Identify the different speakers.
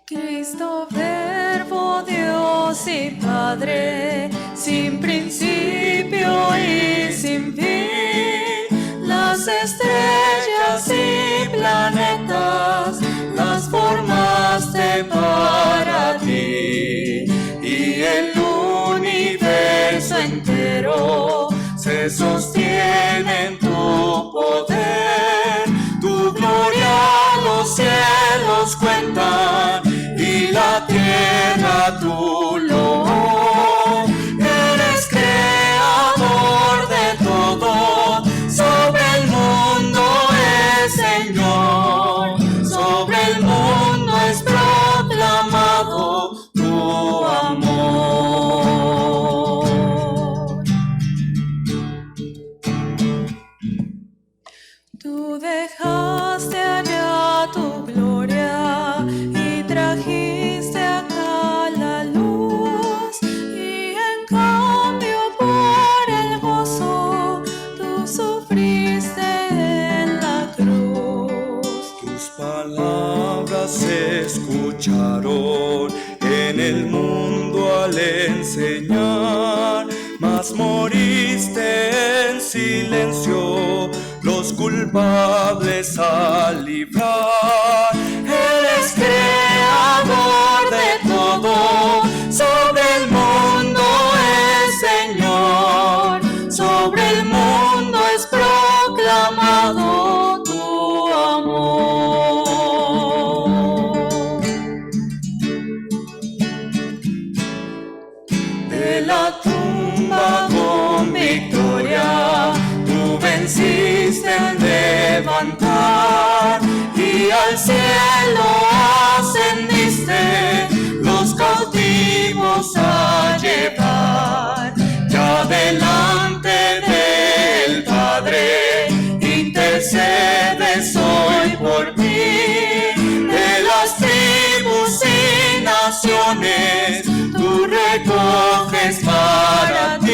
Speaker 1: Cristo, Verbo, Dios y Padre, sin principio y sin fin, las estrellas y planetas las formaste para ti, y el universo entero se sostiene en tu poder. Tu gloria los cielos cuentan y la tierra tu loor. Eres creador de todo, sobre el mundo es Señor, sobre el mundo es proclamado tu amor. Tú dejaste allá tu gloria y trajiste acá la luz, y en cambio por el gozo tú sufriste en la cruz.
Speaker 2: Tus palabras se escucharon en el mundo al enseñar, mas moriste en silencio los culpables al librar.
Speaker 1: Eres creador de todo, sobre el mundo es Señor, sobre el mundo es proclamado tu amor. De la tumba con victoria tú venciste al levantar, y al cielo ascendiste los cautivos a llevar. Ya delante del Padre intercedes hoy por mí, de las tribus y naciones tú recoges para ti.